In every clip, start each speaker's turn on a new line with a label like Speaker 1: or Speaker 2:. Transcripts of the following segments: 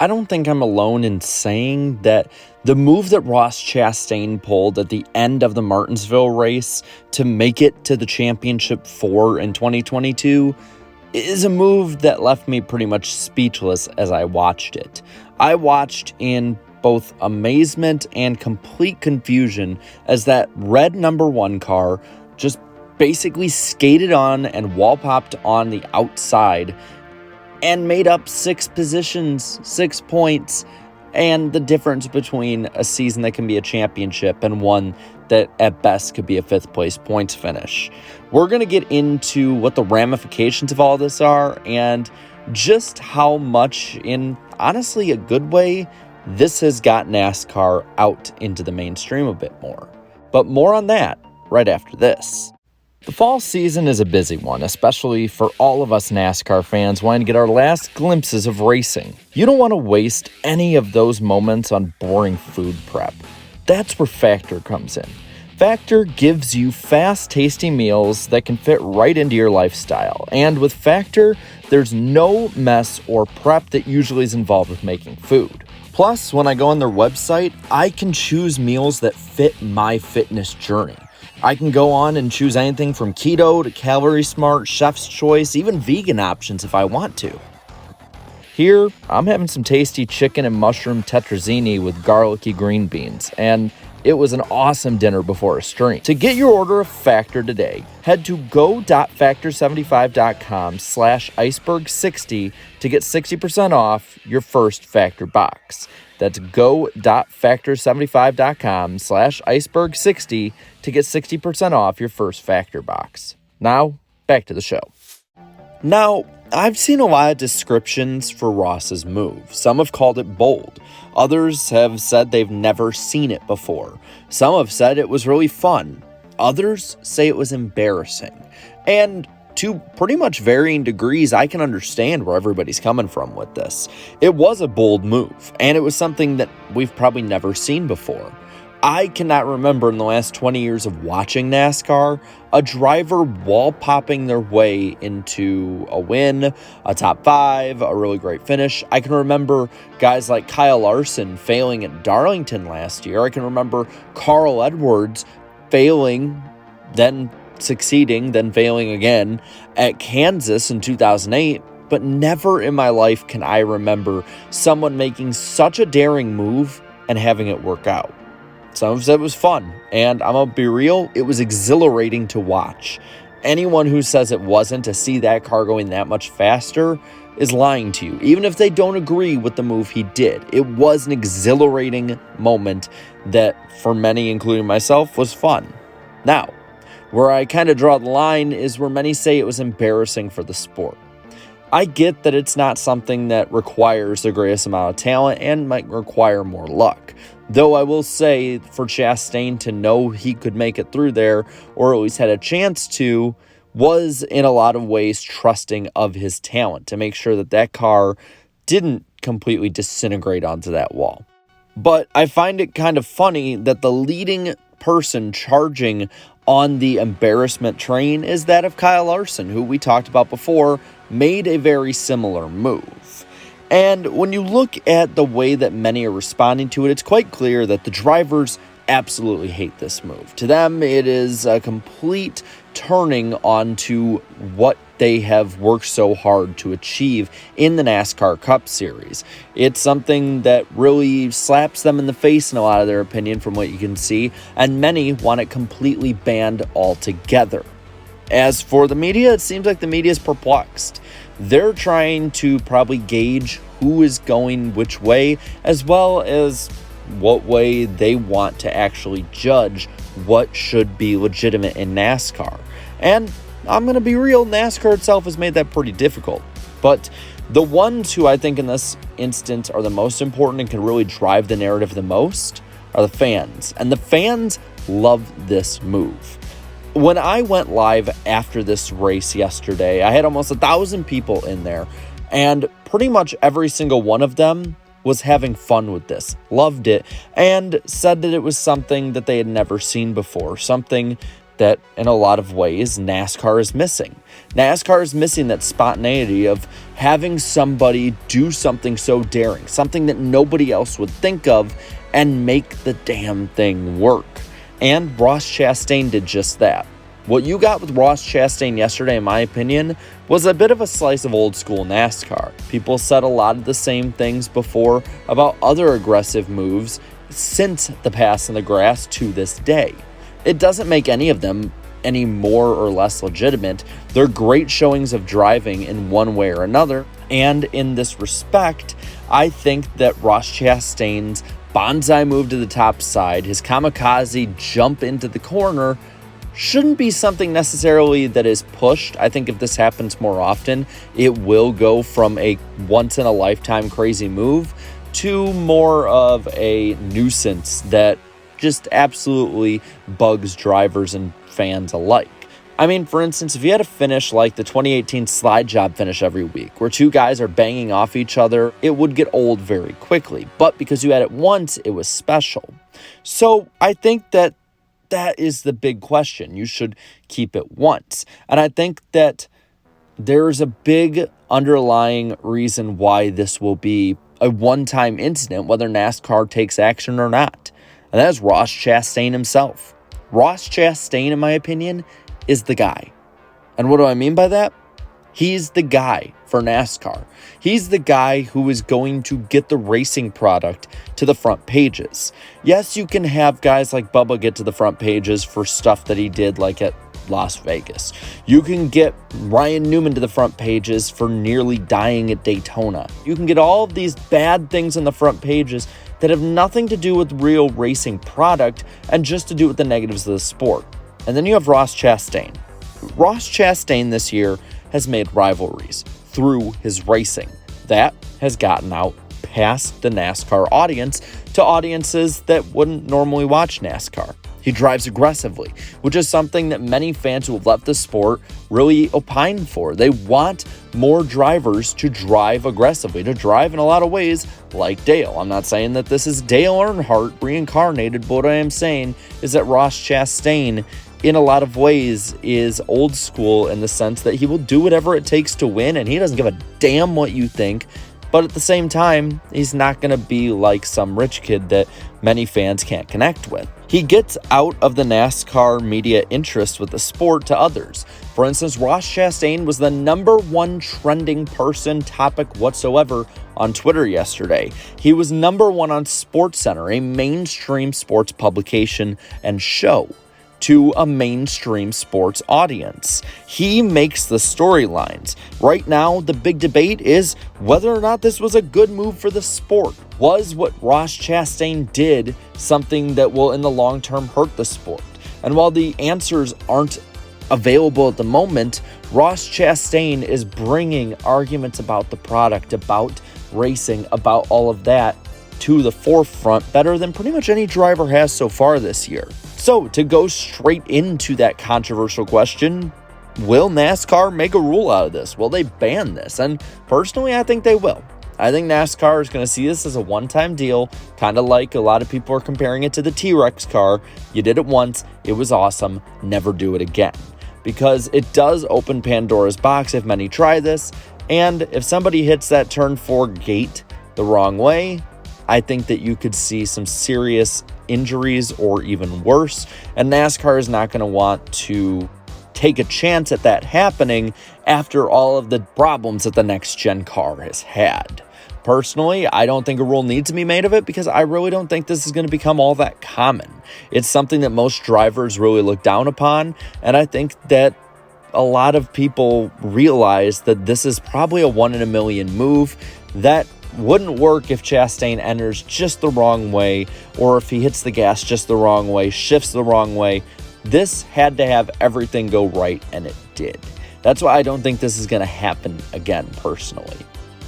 Speaker 1: I don't think I'm alone in saying that the move that Ross Chastain pulled at the end of the Martinsville race to make it to the championship 4 in 2022 is a move that left me pretty much speechless as I watched it. I watched in both amazement and complete confusion as that red number 1 car just basically skated on and wall popped on the outside and made up 6 positions, 6 points, and the difference between a season that can be a championship and one that at best could be a 5th place points finish. We're going to get into what the ramifications of all this are and just how much, in honestly a good way, this has got NASCAR out into the mainstream a bit more. But more on that right after this. The fall season is a busy one, especially for all of us NASCAR fans wanting to get our last glimpses of racing. You don't want to waste any of those moments on boring food prep. That's where Factor comes in. Factor gives you fast, tasty meals that can fit right into your lifestyle. And with Factor, there's no mess or prep that usually is involved with making food. Plus, when I go on their website, I can choose meals that fit my fitness journey. I can go on and choose anything from keto to calorie smart, chef's choice, even vegan options if I want to. Here, I'm having some tasty chicken and mushroom tetrazzini with garlicky green beans, and it was an awesome dinner before a stream. To get your order of Factor today, head to go.factor75.com/iceberg60 to get 60% off your first Factor box. That's go.factor75.com/iceberg60 to get 60% off your first Factor box. Now, back to the show. Now, I've seen a lot of descriptions for Ross's move. Some have called it bold. Others have said they've never seen it before. Some have said it was really fun. Others say it was embarrassing. And to pretty much varying degrees, I can understand where everybody's coming from with this. It was a bold move, and it was something that we've probably never seen before. I cannot remember in the last 20 years of watching NASCAR, a driver wall-popping their way into a win, a top 5, a really great finish. I can remember guys like Kyle Larson failing at Darlington last year. I can remember Carl Edwards failing, then succeeding, then failing again at Kansas in 2008. But never in my life can I remember someone making such a daring move and having it work out. Some have said it was fun, and I'm gonna be real, it was exhilarating to watch. Anyone who says it wasn't, to see that car going that much faster is lying to you, even if they don't agree with the move he did. It was an exhilarating moment that, for many, including myself, was fun. Now, where I kind of draw the line is where many say it was embarrassing for the sport. I get that it's not something that requires the greatest amount of talent and might require more luck. Though I will say, for Chastain to know he could make it through there, or at least had a chance to, was in a lot of ways trusting of his talent to make sure that that car didn't completely disintegrate onto that wall. But I find it kind of funny that the leading person charging on the embarrassment train is that of Kyle Larson, who we talked about before, made a very similar move. And when you look at the way that many are responding to it, it's quite clear that the drivers absolutely hate this move. To them, it is a complete turning onto what they have worked so hard to achieve in the NASCAR Cup Series. It's something that really slaps them in the face in a lot of their opinion from what you can see, and many want it completely banned altogether. As for the media, it seems like the media is perplexed. They're trying to probably gauge who is going which way, as well as what way they want to actually judge what should be legitimate in NASCAR. And I'm going to be real, NASCAR itself has made that pretty difficult. But the ones who I think in this instance are the most important and can really drive the narrative the most are the fans. And the fans love this move. When I went live after this race yesterday, I had almost 1,000 people in there, and pretty much every single one of them was having fun with this, loved it, and said that it was something that they had never seen before, something that in a lot of ways NASCAR is missing. NASCAR is missing that spontaneity of having somebody do something so daring, something that nobody else would think of, and make the damn thing work. And Ross Chastain did just that. What you got with Ross Chastain yesterday, in my opinion, was a bit of a slice of old school NASCAR. People said a lot of the same things before about other aggressive moves since the pass in the grass to this day. It doesn't make any of them any more or less legitimate. They're great showings of driving in one way or another. And in this respect, I think that Ross Chastain's bonsai move to the top side, his kamikaze jump into the corner, shouldn't be something necessarily that is pushed. I think if this happens more often, it will go from a once-in-a-lifetime crazy move to more of a nuisance that just absolutely bugs drivers and fans alike. I mean, for instance, if you had a finish like the 2018 slide job finish every week, where two guys are banging off each other, it would get old very quickly. But because you had it once, it was special. So I think that is the big question. You should keep it once. And I think that there's a big underlying reason why this will be a one-time incident, whether NASCAR takes action or not. And that is Ross Chastain himself. Ross Chastain, in my opinion, is the guy. And what do I mean by that? He's the guy for NASCAR. He's the guy who is going to get the racing product to the front pages. Yes, you can have guys like Bubba get to the front pages for stuff that he did like at Las Vegas. You can get Ryan Newman to the front pages for nearly dying at Daytona. You can get all of these bad things on the front pages that have nothing to do with real racing product and just to do with the negatives of the sport. And then you have Ross Chastain. Ross Chastain this year has made rivalries through his racing. That has gotten out past the NASCAR audience to audiences that wouldn't normally watch NASCAR. He drives aggressively, which is something that many fans who have left the sport really opine for. They want more drivers to drive aggressively, to drive in a lot of ways like Dale. I'm not saying that this is Dale Earnhardt reincarnated, but what I am saying is that Ross Chastain, in a lot of ways, is old school in the sense that he will do whatever it takes to win, and he doesn't give a damn what you think. But at the same time, he's not going to be like some rich kid that many fans can't connect with. He gets out of the NASCAR media interest with the sport to others. For instance, Ross Chastain was the #1 trending topic whatsoever on Twitter yesterday. He was #1 on SportsCenter, a mainstream sports publication and show, to a mainstream sports audience. He makes the storylines. Right now, the big debate is whether or not this was a good move for the sport. Was what Ross Chastain did something that will in the long term hurt the sport? And while the answers aren't available at the moment, Ross Chastain is bringing arguments about the product, about racing, about all of that to the forefront better than pretty much any driver has so far this year. So, to go straight into that controversial question, will NASCAR make a rule out of this? Will they ban this? And personally, I think they will. I think NASCAR is going to see this as a one-time deal, kind of like a lot of people are comparing it to the T-Rex car. You did it once, it was awesome, never do it again. Because it does open Pandora's box if many try this, and if somebody hits that turn 4 gate the wrong way, I think that you could see some serious injuries or even worse, and NASCAR is not going to want to take a chance at that happening after all of the problems that the next gen car has had. Personally, I don't think a rule needs to be made of it because I really don't think this is going to become all that common. It's something that most drivers really look down upon, and I think that a lot of people realize that this is probably a 1 in a million move that wouldn't work if Chastain enters just the wrong way, or if he hits the gas just the wrong way, shifts the wrong way. This had to have everything go right, and it did. That's why I don't think this is going to happen again, personally.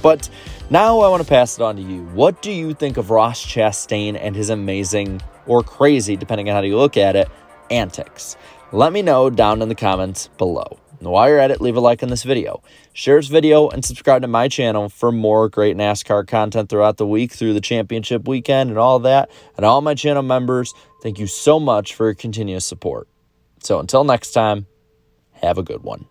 Speaker 1: But now I want to pass it on to you. What do you think of Ross Chastain and his amazing, or crazy, depending on how you look at it, antics? Let me know down in the comments below. And while you're at it, leave a like on this video. Share this video and subscribe to my channel for more great NASCAR content throughout the week, through the championship weekend and all that. And all my channel members, thank you so much for your continuous support. So until next time, have a good one.